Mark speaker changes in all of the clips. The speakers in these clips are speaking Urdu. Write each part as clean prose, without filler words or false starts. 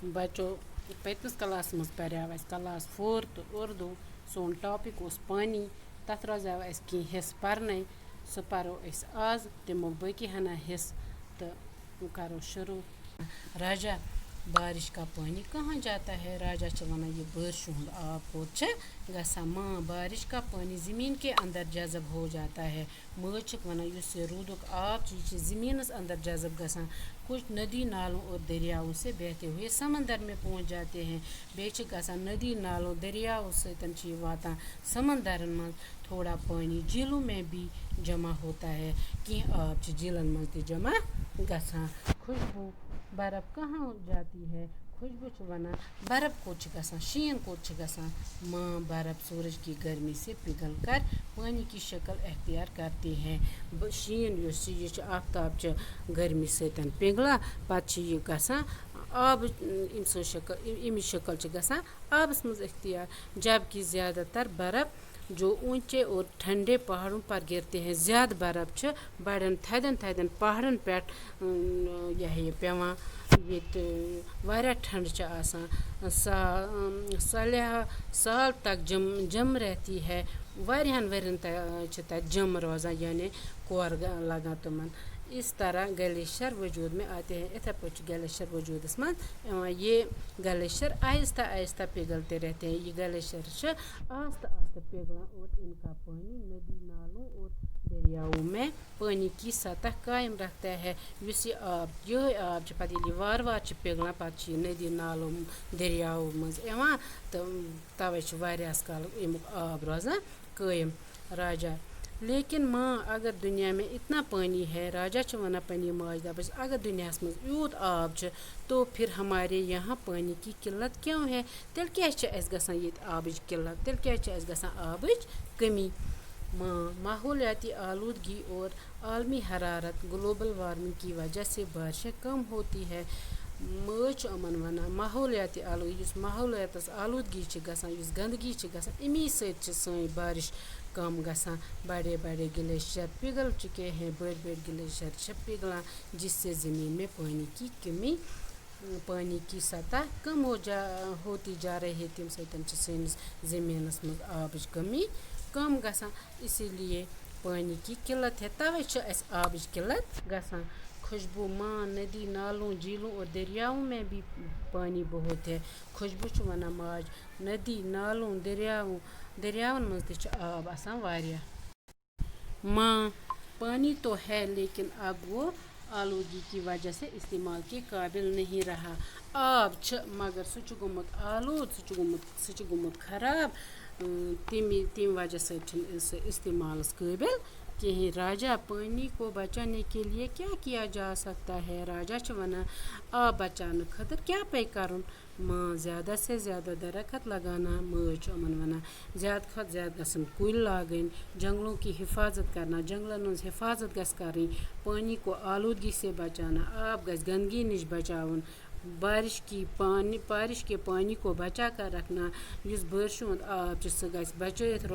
Speaker 1: بچو پٔتمِس کلاسس منٛز پریٛاو اَسہِ کلاس 4 اردوٗ سون ٹاپِک اوس پانی تَتھ روزیٛاو اَسہِ کینٛہہ حِصہٕ پَرنَے سُہ پَرو أسۍ آز دِمو باقی ہنا حِصہٕ تہٕ کَرو شروع راجا بارش کا پانی کہاں جاتا ہے راجا چھِ وَنان یہِ بٲرشہِ ہُنٛد آب کوٚت چھِ گژھان ماں بارش کا پانی زمین کے اندر جذب ہو جاتا ہے مٲج چھِکھ وَنان یُس یہِ روٗدُک آب چھِ یہِ چھِ زمینَس اندر جذب گژھان کچھ ندی نالوں اور دریاؤں سے بہتے ہوئے سمندر میں پہنچ جاتے ہیں بیٚیہِ چھِ گژھان ندی نالوں دریاؤں سۭتۍ چھِ یہِ واتان سمندرن منٛز تھوڑا پانی جھیلوں میں بھی جمع ہوتا ہے کینٛہہ آب چھِ جھیلن منٛز تہِ جمع گژھان خوشبو برف کہاں جاتی ہے خوشبو چھِ وَنان برف کوٚت چھِ گژھان شیٖن کوٚت چھِ گژھان ماں برف سورج کی گرمی سے پگھل کر پانی کی شکل اختیار کرتی ہیں شیٖن یُس یہِ چھُ آفتاب چہِ گرمی سۭتۍ پِگلان پتہٕ چھِ یہِ گژھان آبٕچ أمۍ سٕنٛز شکل اَمِچ شکل چھِ گژھان آبس منٛز اختیار جبکہِ زیادٕ تر برف جو اونچے اور ٹھنڈے پہاڑوں پر گرتے ہیں زیادٕ برف چھِ بڑٮ۪ن تھدٮ۪ن تھدٮ۪ن پہاڑن پٮ۪ٹھ یہِ پیٚوان ییٚتہِ واریاہ ٹھنڈٕ چھِ آسان سال تک جم رہتی ہے واریاہن ؤرین چھِ تَتہِ جم روزان یعنی کورٕ لگان تِمن اس طرح گلیشر وجود میں آتے ہیں یِتھے پٲٹھۍ چھِ گلیشر وجوٗدس منٛز یِوان یہ گلیشر آہستہ آہستہ پگھلتے رہتے ہیں یہ گلیشر چھِ آہستہ آہستہ پگھلان اور ان کا پانی ندی نالوں اور دریاؤں میں پانی کی سطح قائم رکھتا ہے یُس یہِ آب یِہے آب چھِ پتہٕ ییٚلہِ یہِ وارٕ وارٕ چھِ پگھلان پتہٕ چھِ یہِ ندی نالو دریاوو منٛز یِوان تہٕ توے چھُ واریاہس کالس امیُک آب روزان قٲیِم راجا لیکن ماں اگر دنیا میں اتنا پانی ہے راجا چھِ وَنان پنٛنہِ ماجہِ دَپَس اگر دُنیاہس منٛز یوٗت آب چھُ تو پھر ہمارے یہاں پانی کی قلت کیوں ہے تیٚلہِ کیٛازِ چھِ اَسہِ گژھان ییٚتہِ آبٕچ قلت تیٚلہِ کیٛازِ چھِ اَسہِ گژھان آبٕچ کمی ماں ماحولیاتی آلودگی اور عالمی حرارت گلوبل وارمنگ کی وجہ سے بارشیں کم ہوتی ہے مٲج چھِ یِمن وَنان ماحولیاتی آلودگی یُس ماحولیاتس آلودگی چھِ گژھان یُس گنٛدگی چھِ گژھان امی سۭتۍ چھِ سٲنۍ بارش کم گژھان بڑے بڑے گلیشیئر پگھل چکے ہیں بڑے بڑے گلیشیئر چھِ پگھلان جس سے زمین میں پانی کی کمی پانی کی سطح کم ہوتی جا رہی ہے تمہِ سۭتۍ چھِ سٲنِس زمیٖنس منٛز آبٕچ کمی کم گژھان اسی لیے پانی کی قلت ہے توے چھِ اَسہِ آبٕچ قلت گژھان خوشبو ماں ندی نالوں جھیلوں اور دریاؤں میں بھی پانی بہت ہے خوشبو چھِ وَنان ماج ندی نالوں دریاون منٛز تہِ چھُ آب آسان واریاہ ماں پانی تو ہے لیکن اب وہ آلودگی کی وجہ سے استعمال کے قابل نہیں رہا آب چھِ مگر سُہ چھُ گوٚمُت آلود سُہ چھُ گوٚمُت خراب تمہِ وجہ سۭتۍ چھُنہٕ سُہ استعمالس قٲبل کِہیٖنۍ راجا پانی کو بچانے کے لیے کیا کیا جا سکتا ہے راجا چھِ وَنان آب بچاونہٕ خٲطرٕ کیٛاہ پیٚیہِ کَرُن ماں زیادہ سے زیادہ درخت لگانا مٲج چھِ یِمن وَنان زیادٕ کھۄتہٕ زیادٕ گژھن کُلۍ لاگٕنۍ جنگلوں کی حفاظت کرنا جنگلن ہٕنٛز حفاظت گژھِ کَرٕنۍ پانی کو آلودگی سے بچانا آب گژھِ گنٛدگی نِش بچاوُن بارش کے پانی کو بچا کر رکھنا یُس بٲرشہِ ہُنٛد آب چھُ سُہ گژھِ بچٲیِتھ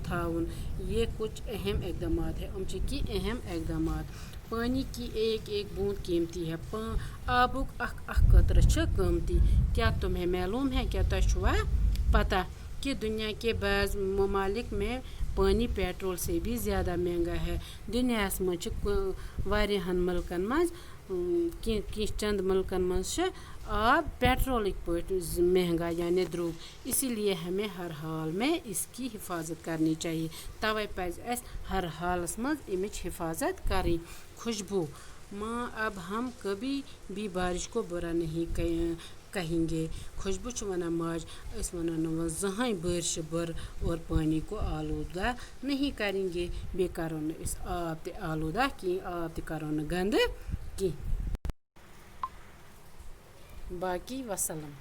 Speaker 1: تھاوُن یہ کچھ اہم اقدامات ہے یِم چھِ کینٛہہ اہم اقدامات پانی کی ایک ایک بوند قیمتی ہے آبُک اکھ اکھ قطرٕ چھُ قۭمتی کیا تمہیں معلوم ہے کیا تۄہہِ چھُوا پتہ کہ دنیا کے بعض ممالک میں پانی پیٹرول سے بھی زیادہ مہنگا ہے دُنیاہس منٛز چھِ واریاہن مُلکن منٛز کینٛہہ چند مُلکن منٛز چھِ آب پیٹرولٕکۍ پٲٹھۍ مہنگا یعنی درٛوگ اسی لیے ہمیں ہر حال میں اس کی حفاظت کرنی چاہیے توے پزِ اَسہِ ہر حالس منٛز امِچ حفاظت کرٕنۍ خوشبو ماں اب ہم کبھی بھی بارش کو برا نہیں کہیں گے خوشبو چھِ وَنان ماج أسۍ وَنو نہٕ وۄنۍ زٕہٕنۍ بٲرشہِ بُرٕ اور پانی کو آلودہ نہیں کریں گے بیٚیہِ کرو نہٕ أسۍ آب تہِ آلودہ کینٛہہ آب تہِ کرو نہٕ گنٛدٕ کینٛہہ باقی وسلام